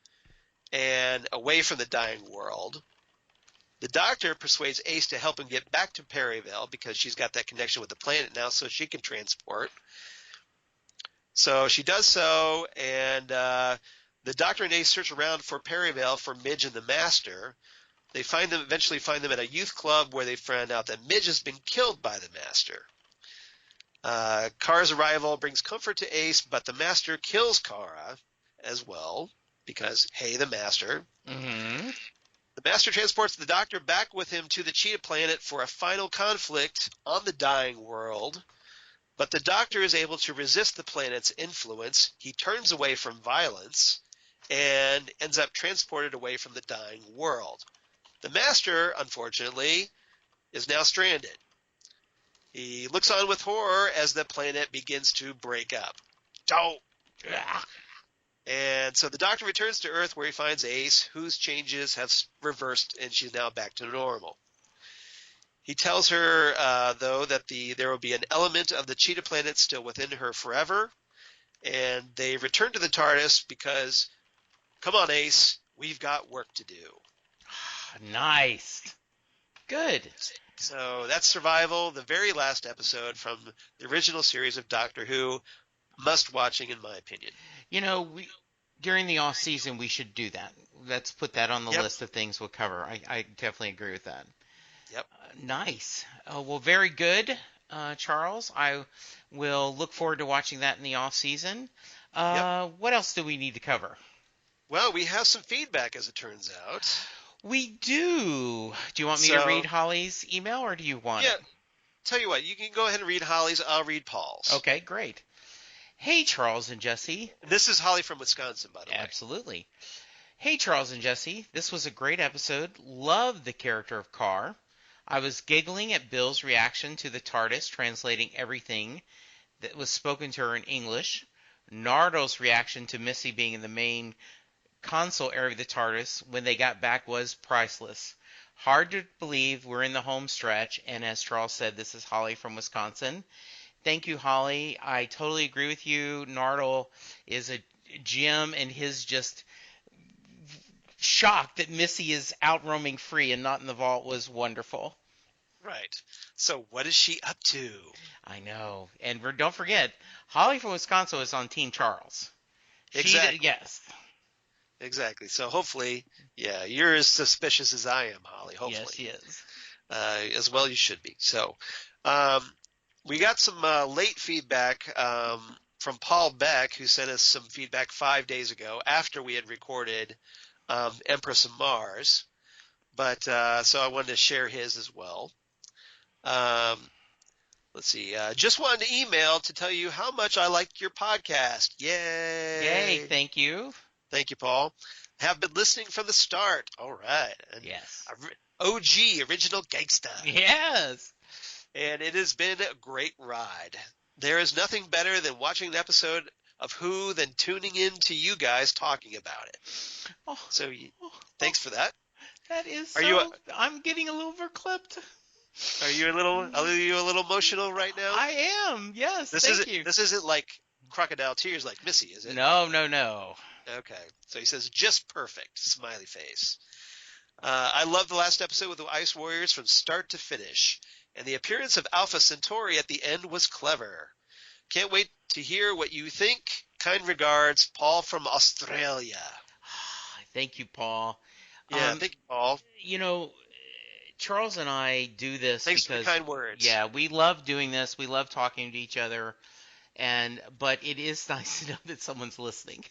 S3: and away from the dying world. The Doctor persuades Ace to help him get back to Perryville because she's got that connection with the planet now, so she can transport. So she does so, and the Doctor and Ace search around for Perryville for Midge and the Master. They eventually find them at a youth club where they find out that Midge has been killed by the Master. Kara's arrival brings comfort to Ace, but the Master kills Kara as well because, hey, the Master.
S4: Mm-hmm.
S3: The Master transports the Doctor back with him to the Cheetah Planet for a final conflict on the dying world. But the Doctor is able to resist the planet's influence. He turns away from violence and ends up transported away from the dying world. The Master, unfortunately, is now stranded. He looks on with horror as the planet begins to break up. Don't! And so the Doctor returns to Earth where he finds Ace, whose changes have reversed, and she's now back to normal. He tells her, though, that there will be an element of the Cheetah Planet still within her forever, and they return to the TARDIS because, come on, Ace, we've got work to do.
S4: Nice. Good.
S3: So that's Survival, the very last episode from the original series of Doctor Who. Must-watching, in my opinion.
S4: You know, during the off season, we should do that. Let's put that on the list of things we'll cover. I definitely agree with that.
S3: Yep.
S4: Nice. Well, very good, Charles. I will look forward to watching that in the off season. What else do we need to cover?
S3: Well, we have some feedback, as it turns out.
S4: We do. Do you want me to read Holly's email, or do you want it?
S3: Tell you what, you can go ahead and read Holly's. I'll read Paul's.
S4: Okay, great. Hey, Charles and Jesse.
S3: This is Holly from Wisconsin, by the way.
S4: Absolutely. Hey, Charles and Jesse. This was a great episode. Loved the character of Carr. I was giggling at Bill's reaction to the TARDIS translating everything that was spoken to her in English. Nardole's reaction to Missy being in the main console area of the TARDIS when they got back was priceless. Hard to believe we're in the home stretch, and as Charles said, this is Holly from Wisconsin. Thank you, Holly. I totally agree with you. Nardole is a gem, and his just shock that Missy is out roaming free and not in the vault was wonderful.
S3: Right. So what is she up to?
S4: I know. And don't forget, Holly from Wisconsin is on Team Charles.
S3: Exactly.
S4: Yes.
S3: Exactly. So hopefully, you're as suspicious as I am, Holly. Hopefully.
S4: Yes, he is.
S3: As well you should be. So we got some late feedback from Paul Beck, who sent us some feedback 5 days ago after we had recorded Empress of Mars. But so I wanted to share his as well. Let's see. Just wanted to email to tell you how much I like your podcast. Yay!
S4: Yay! Thank you.
S3: Thank you, Paul. Have been listening from the start. All right.
S4: Yes.
S3: OG, original gangsta.
S4: Yes.
S3: And it has been a great ride. There is nothing better than watching an episode of Who than tuning in to you guys talking about it.
S4: Oh,
S3: So
S4: oh,
S3: thanks for that.
S4: that is
S3: Are
S4: so.
S3: you
S4: I'm getting a little verklipped.
S3: are you a little emotional right now?
S4: I am. Yes. Thank you.
S3: This isn't like crocodile tears like Missy, is it?
S4: No, no, no.
S3: Okay. So he says just perfect, smiley face. I love the last episode with the Ice Warriors from start to finish, and the appearance of Alpha Centauri at the end was clever. Can't wait to hear what you think. Kind regards, Paul from Australia.
S4: Thank you, Paul.
S3: Yeah, thank you, Paul.
S4: You know, Charles and I do this
S3: Thanks
S4: because,
S3: for the kind words.
S4: yeah, we love doing this. We love talking to each other, but it is nice to know that someone's listening.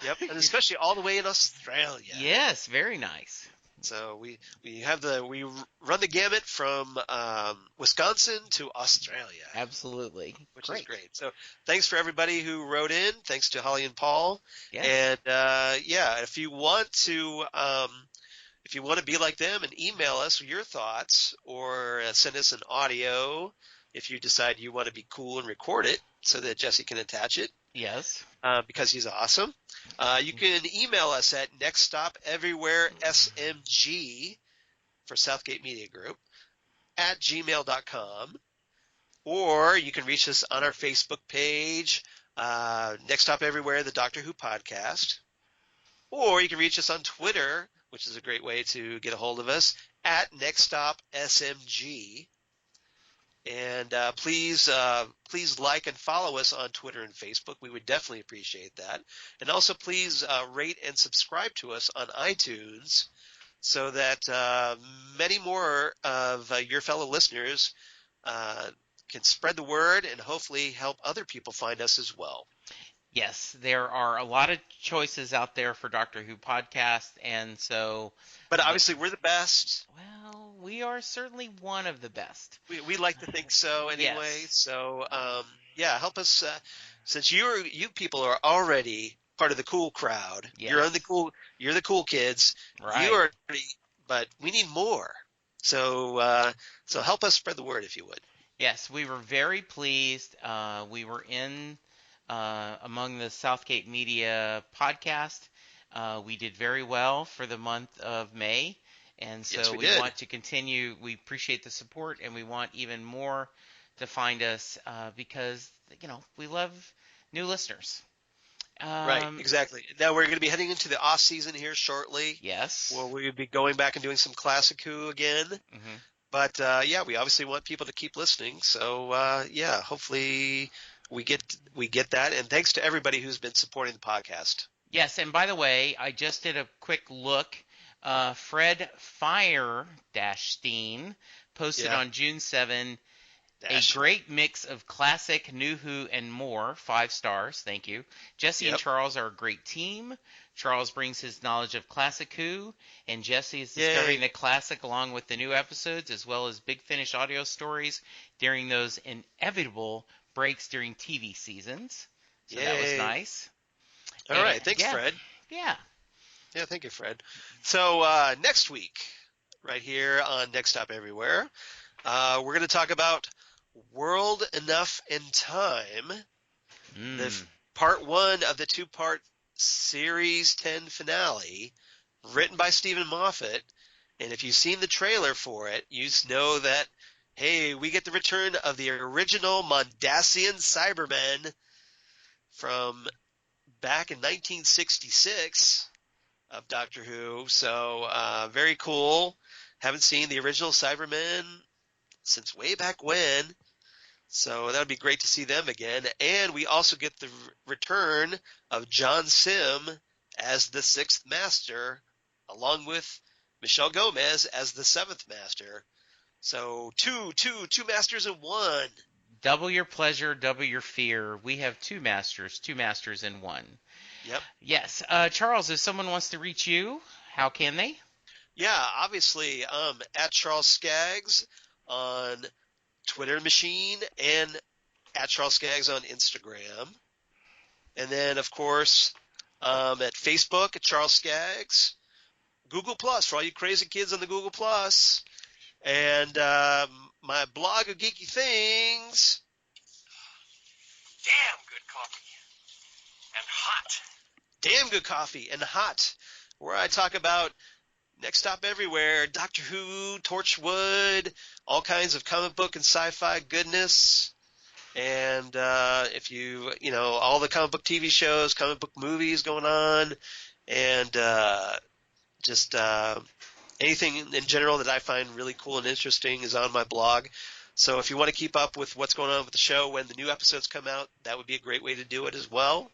S3: Yep, and especially all the way in Australia.
S4: Yes, very nice.
S3: So we run the gamut from Wisconsin to Australia.
S4: Absolutely.
S3: Which is great. So thanks for everybody who wrote in. Thanks to Holly and Paul.
S4: Yes.
S3: And if you want to be like them and email us your thoughts or send us an audio if you decide you want to be cool and record it so that Jesse can attach it.
S4: Yes.
S3: Because he's awesome. You can email us at nextstopeverywheresmg for Southgate Media Group at gmail.com, or you can reach us on our Facebook page, Next Stop Everywhere, the Doctor Who podcast, or you can reach us on Twitter, which is a great way to get a hold of us, at nextstopsmg. And please like and follow us on Twitter and Facebook. We would definitely appreciate that. And also please rate and subscribe to us on iTunes so that many more of your fellow listeners can spread the word and hopefully help other people find us as well.
S4: Yes, there are a lot of choices out there for Doctor Who podcast, and so.
S3: But obviously, we're the best.
S4: Well, we are certainly one of the best.
S3: We like to think so, anyway.
S4: Yes.
S3: So, help us. Since you people are already part of the cool crowd.
S4: Yes.
S3: You're the cool kids.
S4: Right.
S3: But we need more. So help us spread the word, if you would.
S4: Yes, we were very pleased. We were in. Among the Southgate Media podcast. We did very well for the month of May, and so
S3: yes, we
S4: want to continue. We appreciate the support, and we want even more to find us because, we love new listeners.
S3: Right, exactly. Now we're going to be heading into the off season here shortly.
S4: Yes.
S3: Well, we'll be going back and doing some Classic Who again.
S4: Mm-hmm.
S3: But, we obviously want people to keep listening. So, hopefully we get that, and thanks to everybody who's been supporting the podcast.
S4: Yes, and by the way, I just did a quick look. Fred Fire-Steen posted on June 7 a great mix of classic, new Who, and more. 5 stars, thank you. Jesse and Charles are a great team. Charles brings his knowledge of classic Who, and Jesse is discovering the classic along with the new episodes, as well as Big Finish audio stories during those inevitable breaks during TV seasons. So that was nice.
S3: All right. Thanks, Fred.
S4: Yeah.
S3: Yeah, thank you, Fred. So next week, right here on Next Stop Everywhere, we're going to talk about World Enough and Time, the part 1 of the 2-part Series 10 finale, written by Stephen Moffat. And if you've seen the trailer for it, you know that hey, we get the return of the original Mondasian Cybermen from back in 1966 of Doctor Who. So very cool. Haven't seen the original Cybermen since way back when. So that would be great to see them again. And we also get the return of John Sim as the 6th Master, along with Michelle Gomez as the 7th Master. So two masters in one.
S4: Double your pleasure, double your fear. We have two masters in one.
S3: Yep.
S4: Yes. Charles, if someone wants to reach you, how can they?
S3: Yeah, obviously, at Charles Skaggs on Twitter Machine and at Charles Skaggs on Instagram. And then, of course, at Facebook at Charles Skaggs, Google Plus for all you crazy kids on the Google Plus, and my blog of geeky things.
S5: Damn good coffee. And hot.
S3: Damn good coffee and hot, where I talk about Next Stop Everywhere, Doctor Who, Torchwood, all kinds of comic book and sci-fi goodness. And if all the comic book TV shows, comic book movies going on, and just anything in general that I find really cool and interesting is on my blog. So if you want to keep up with what's going on with the show when the new episodes come out, that would be a great way to do it as well.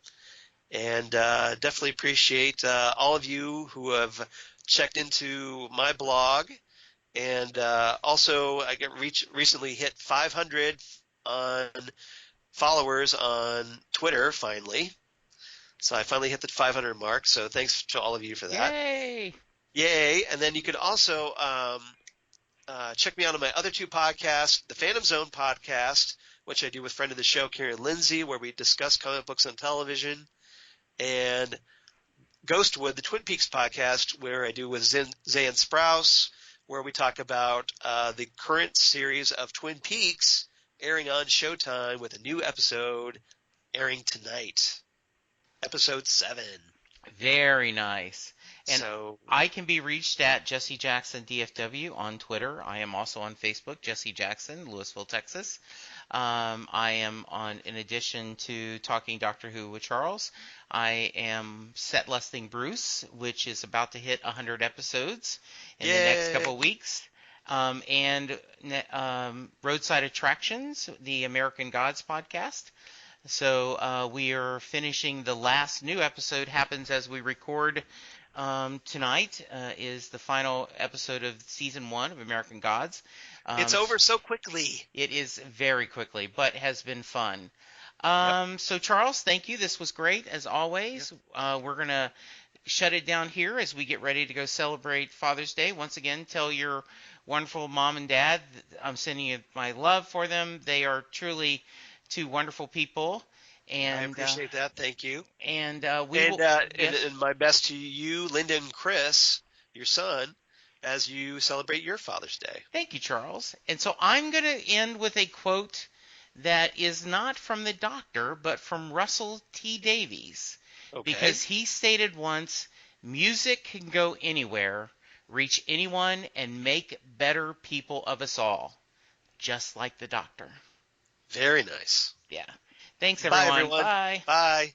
S3: And definitely appreciate all of you who have checked into my blog. And also, I recently hit 500 on followers on Twitter, finally. So I finally hit the 500 mark. So thanks to all of you for that.
S4: Yay!
S3: Yay! And then you could also check me out on my other two podcasts, the Phantom Zone podcast, which I do with friend of the show, Kieran Lindsay, where we discuss comic books on television, and Ghostwood, the Twin Peaks podcast, where I do with Zan Sprouse, where we talk about the current series of Twin Peaks airing on Showtime with a new episode airing tonight, episode 7.
S4: Very nice. And
S3: so,
S4: I can be reached at Jesse Jackson DFW on Twitter. I am also on Facebook, Jesse Jackson, Louisville, Texas. I am on, in addition to Talking Doctor Who with Charles, I am Set Lusting Bruce, which is about to hit 100 episodes in the next couple of weeks. And Roadside Attractions, the American Gods podcast. So we are finishing the last new episode, happens as we record tonight, is the final episode of season 1 of American Gods.
S3: it's over so quickly.
S4: It is very quickly, but has been fun. So Charles, thank you. This was great as always. We're going to shut it down here as we get ready to go celebrate Father's Day. Once again, tell your wonderful mom and dad I'm sending you my love for them. They are truly two wonderful people. And
S3: I appreciate that. Thank you.
S4: And
S3: and my best to you, Linda and Chris, your son, as you celebrate your Father's Day.
S4: Thank you, Charles. And so I'm going to end with a quote that is not from the Doctor, but from Russell T. Davies.
S3: Okay.
S4: Because he stated once, music can go anywhere, reach anyone, and make better people of us all. Just like the Doctor.
S3: Very nice.
S4: Yeah. Thanks, everyone.
S3: Bye, everyone.
S4: Bye.
S3: Bye.